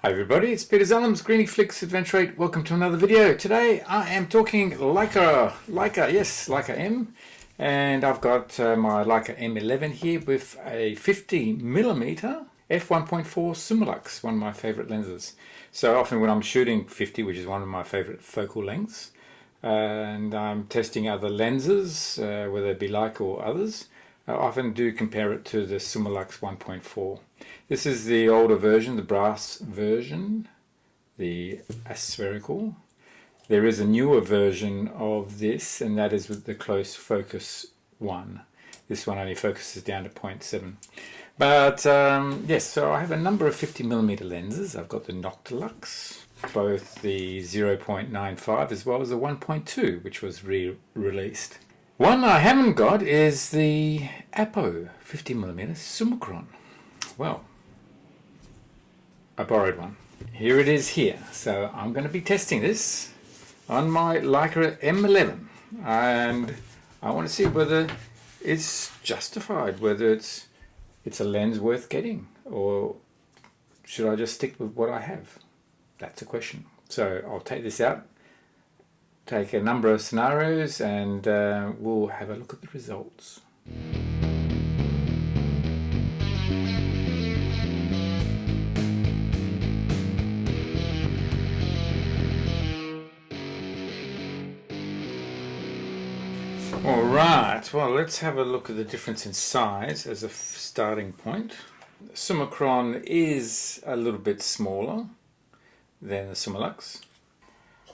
Hi everybody, it's Peter Zellum's Griniflix Adventure 8. Welcome to another video. Today I am talking Leica M, and I've got my Leica M11 here with a 50mm f1.4 Summilux, one of my favorite lenses. So often when I'm shooting 50, which is one of my favorite focal lengths, and I'm testing other lenses, whether it be Leica or others, I often do compare it to the Summilux 1.4. This is the older version, the brass version, the aspherical. There is a newer version of this, and that is with the close focus one. This one only focuses down to 0.7. But yes, so I have a number of 50mm lenses. I've got the Noctilux, both the 0.95 as well as the 1.2, which was re-released. One I haven't got is the APO 50mm Summicron. Well, I borrowed one. Here it is here. So I'm going to be testing this on my Leica M11, and I want to see whether it's justified, whether it's a lens worth getting, or should I just stick with what I have? That's a question. So I'll take this out, take a number of scenarios, and we'll have a look at the results. Alright, well, let's have a look at the difference in size as a starting point. The Summicron is a little bit smaller than the Summilux,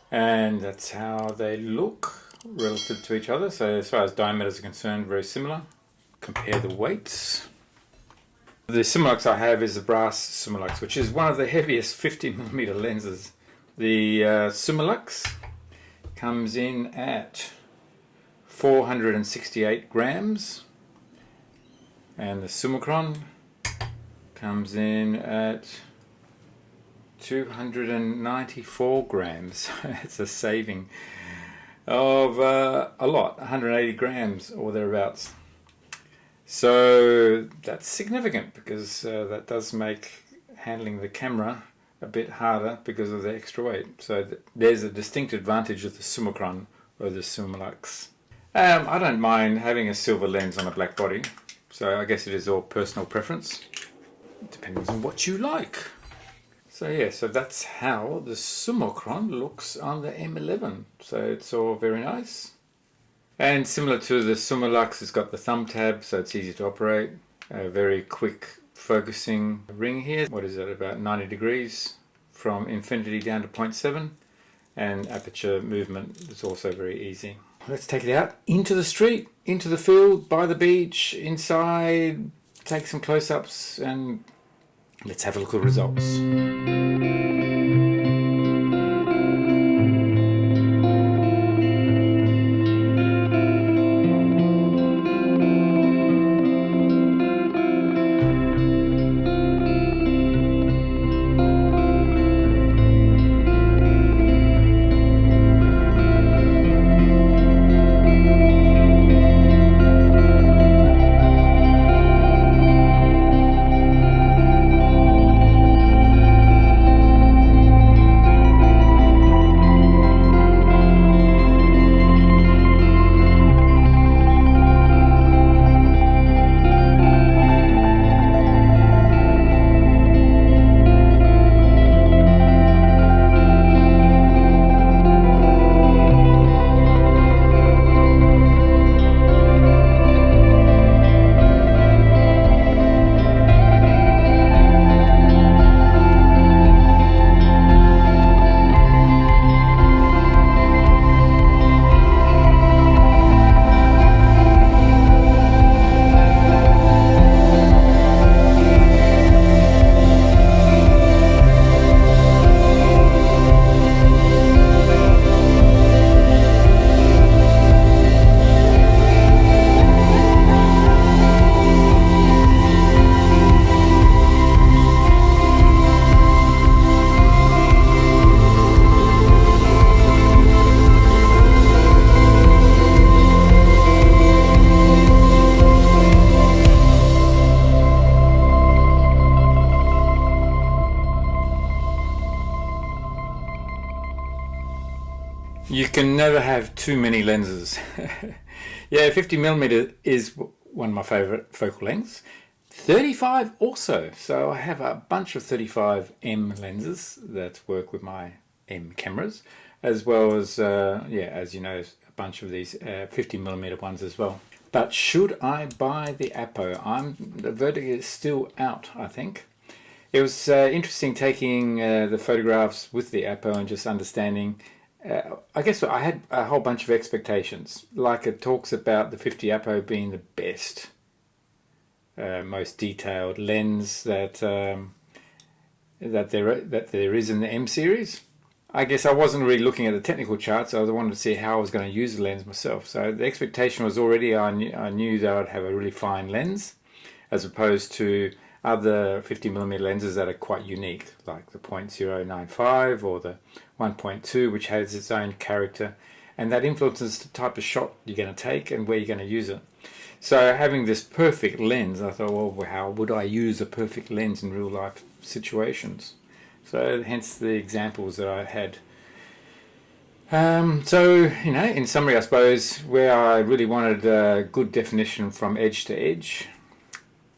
and that's how they look relative to each other. So as far as diameters are concerned, very similar. Compare the weights. The Summilux I have is the brass Summilux, which is one of the heaviest 50mm lenses. The Summilux comes in at 468 grams, and the Summicron comes in at 294 grams. It's a saving of a lot, 180 grams or thereabouts. So that's significant, because that does make handling the camera a bit harder because of the extra weight. So there's a distinct advantage of the Summicron over the Summilux. I don't mind having a silver lens on a black body, so I guess it is all personal preference. It depends on what you like. So yeah, so that's how the Summicron looks on the M11. So it's all very nice. And similar to the Summilux, it's got the thumb tab, so it's easy to operate. A very quick focusing ring here. What is that, about 90 degrees from infinity down to 0.7. And aperture movement is also very easy. Let's take it out into the street, into the field, by the beach, inside, take some close-ups, and let's have a look at the results. You can never have too many lenses. Yeah, 50mm is one of my favorite focal lengths. 35 also. So I have a bunch of 35mm lenses that work with my M cameras, as well as, yeah, as you know, a bunch of these 50mm ones as well. But should I buy the APO? The verdict is still out, I think. It was interesting taking the photographs with the APO and just understanding. I guess I had a whole bunch of expectations. Leica talks about the 50 APO being the best, most detailed lens that there is in the M series. I guess I wasn't really looking at the technical charts. I wanted to see how I was going to use the lens myself. So the expectation was already I knew that I'd have a really fine lens, as opposed to other 50mm lenses that are quite unique, like the 0.095 or the 1.2, which has its own character, and that influences the type of shot you're going to take and where you're going to use it. So having this perfect lens, I thought, well, how would I use a perfect lens in real life situations? So hence the examples that I had. So, you know, in summary, I suppose, where I really wanted good definition from edge to edge,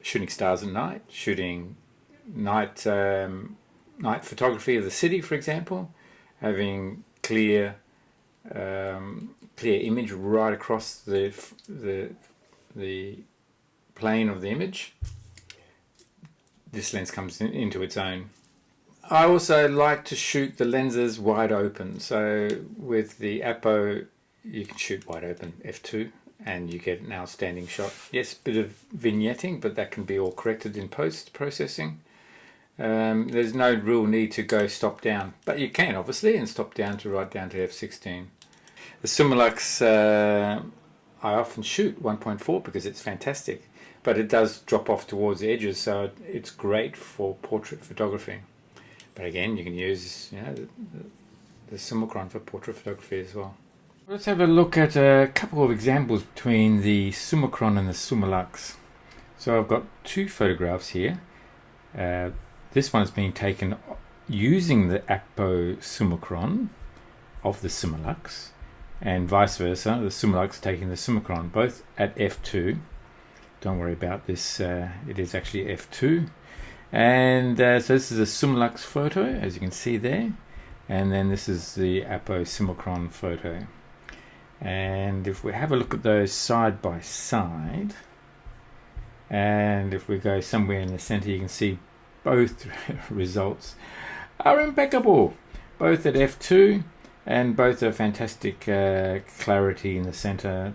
shooting stars at night, shooting night photography of the city, for example, having clear image right across the plane of the image. This lens comes into its own. I also like to shoot the lenses wide open. So with the APO, you can shoot wide open f2 and you get an outstanding shot. Yes, bit of vignetting, but that can be all corrected in post-processing. There's no real need to go stop down, but you can obviously, and stop down to right down to f16. The Summilux I often shoot 1.4 because it's fantastic, but it does drop off towards the edges, so it's great for portrait photography. But again, you can use, you know, the Summicron for portrait photography as well. Let's have a look at a couple of examples between the Summicron and the Summilux. So I've got two photographs here. This one is being taken using the APO Summicron of the Summilux, and vice versa, the Summilux taking the Summicron, both at f2. Don't worry about this, it is actually f2. And so this is a Summilux photo, as you can see there, and then this is the APO Summicron photo. And if we have a look at those side by side, and if we go somewhere in the center, you can see both results are impeccable, both at f2, and both are fantastic clarity in the center,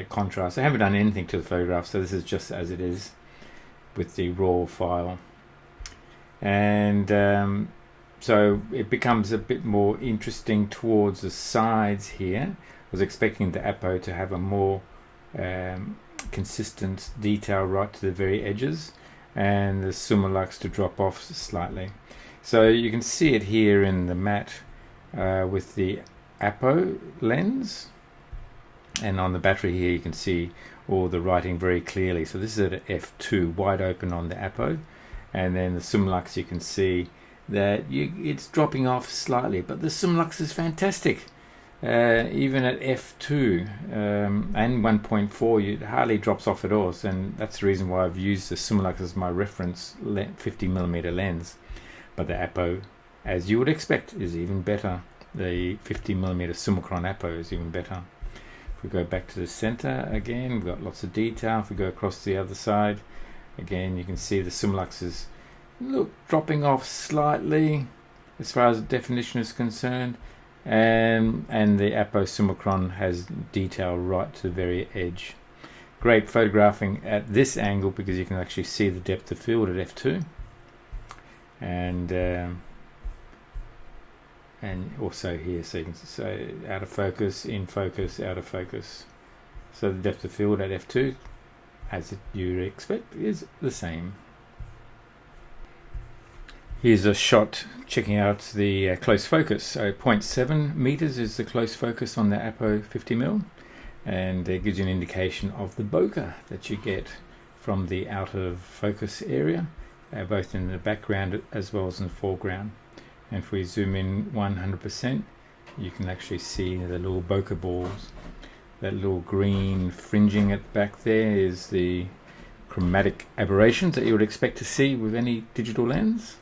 contrast. I haven't done anything to the photograph, so this is just as it is with the raw file. And so it becomes a bit more interesting towards the sides here. I was expecting the APO to have a more consistent detail right to the very edges, and the Summilux to drop off slightly. So you can see it here in the matte with the APO lens, and on the battery here you can see all the writing very clearly. So this is at f2, wide open on the APO, and then the Summilux you can see that it's dropping off slightly, but the Summilux is fantastic. Even at f2 and 1.4, it hardly drops off at all, and that's the reason why I've used the Summilux as my reference 50mm lens. But the APO, as you would expect, is even better. The 50mm Summicron APO is even better. If we go back to the center again, we've got lots of detail. If we go across the other side, again you can see the Summilux is dropping off slightly as far as definition is concerned. And the APO Summicron has detail right to the very edge. Great photographing at this angle because you can actually see the depth of field at f2, and also here, so you can see out of focus, in focus, out of focus. So the depth of field at f2, as you would expect, is the same. Here's a shot checking out the close focus. So 0.7 meters is the close focus on the APO 50mm, and it gives you an indication of the bokeh that you get from the out of focus area, both in the background as well as in the foreground. And if we zoom in 100%, you can actually see the little bokeh balls. That little green fringing at the back there is the chromatic aberrations that you would expect to see with any digital lens.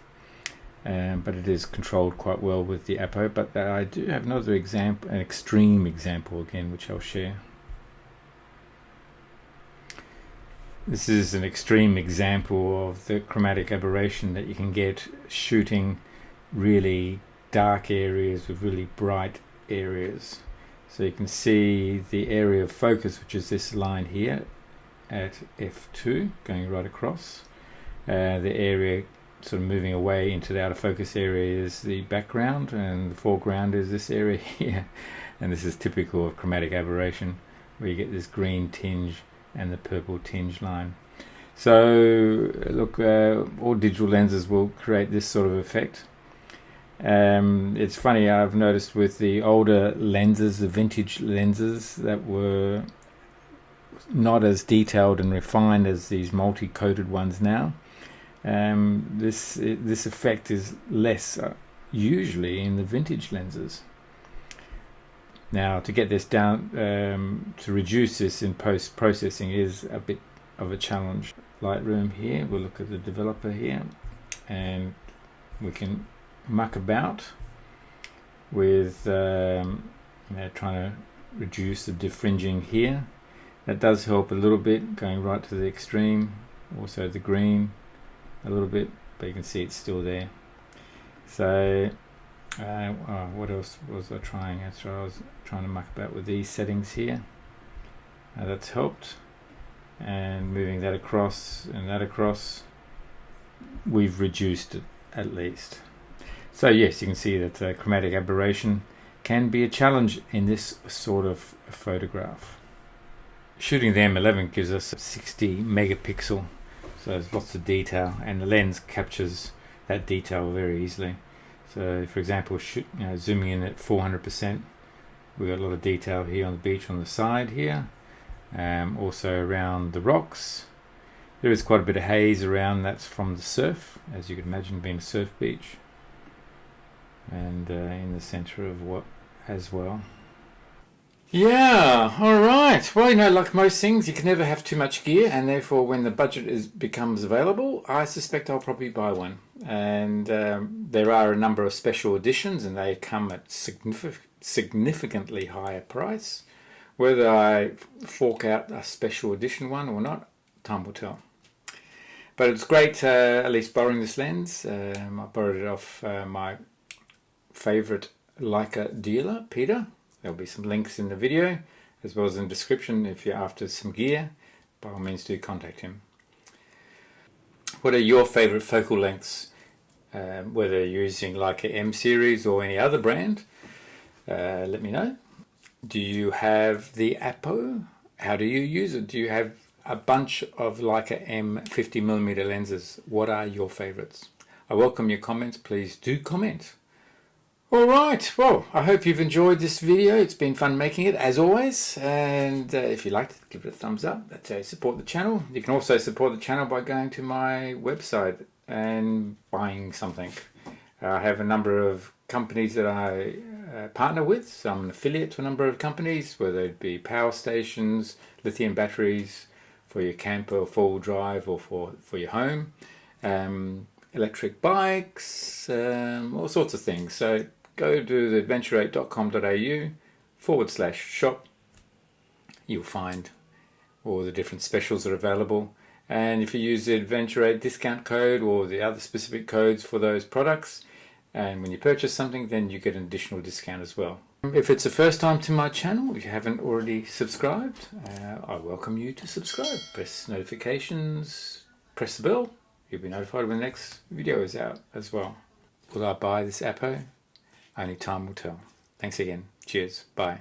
But it is controlled quite well with the APO. But I do have another example, an extreme example again, which I'll share. This is an extreme example of the chromatic aberration that you can get shooting really dark areas with really bright areas. So you can see the area of focus, which is this line here at f2 going right across. The area sort of moving away into the out of focus area is the background, and the foreground is this area here. And this is typical of chromatic aberration, where you get this green tinge and the purple tinge line. So look, all digital lenses will create this sort of effect. It's funny, I've noticed with the older lenses, the vintage lenses that were not as detailed and refined as these multi-coated ones now, this effect is less usually in the vintage lenses. Now, to get this down, to reduce this in post-processing is a bit of a challenge. Lightroom here, we'll look at the developer here, and we can muck about with trying to reduce the diffringing here. That does help a little bit, going right to the extreme. Also the green a little bit, but you can see it's still there. So what else was I trying? So I was trying to muck about with these settings here. That's helped, and moving that across and that across, we've reduced it at least. So yes, you can see that chromatic aberration can be a challenge in this sort of photograph. Shooting the M11 gives us a 60 megapixel, so there's lots of detail, and the lens captures that detail very easily. So for example, zooming in at 400%, we've got a lot of detail here on the beach on the side here, also around the rocks. There is quite a bit of haze around, that's from the surf, as you can imagine, being a surf beach. And in the center of what as well. Yeah, alright. Well, like most things, you can never have too much gear, and therefore when the budget becomes available, I suspect I'll probably buy one. And there are a number of special editions, and they come at significantly higher price. Whether I fork out a special edition one or not, time will tell. But it's great at least borrowing this lens. I borrowed it off my favorite Leica dealer, Peter. There'll be some links in the video as well as in the description. If you're after some gear, by all means do contact him. What are your favorite focal lengths? Whether you're using Leica M series or any other brand, let me know. Do you have the APO? How do you use it? Do you have a bunch of Leica M 50mm lenses? What are your favorites? I welcome your comments. Please do comment. Alright, well, I hope you've enjoyed this video. It's been fun making it, as always. And if you liked it, give it a thumbs up. That's how you support the channel. You can also support the channel by going to my website and buying something. I have a number of companies that I partner with. So I'm an affiliate to a number of companies, whether it be power stations, lithium batteries for your camper or four-wheel drive, or for your home, electric bikes, all sorts of things. So go to the adventure8.com.au/shop. You'll find all the different specials that are available. And if you use the Adventure 8 discount code or the other specific codes for those products, and when you purchase something, then you get an additional discount as well. If it's the first time to my channel, if you haven't already subscribed, I welcome you to subscribe. Press notifications, press the bell. You'll be notified when the next video is out as well. Will I buy this APO? Only time will tell. Thanks again. Cheers. Bye.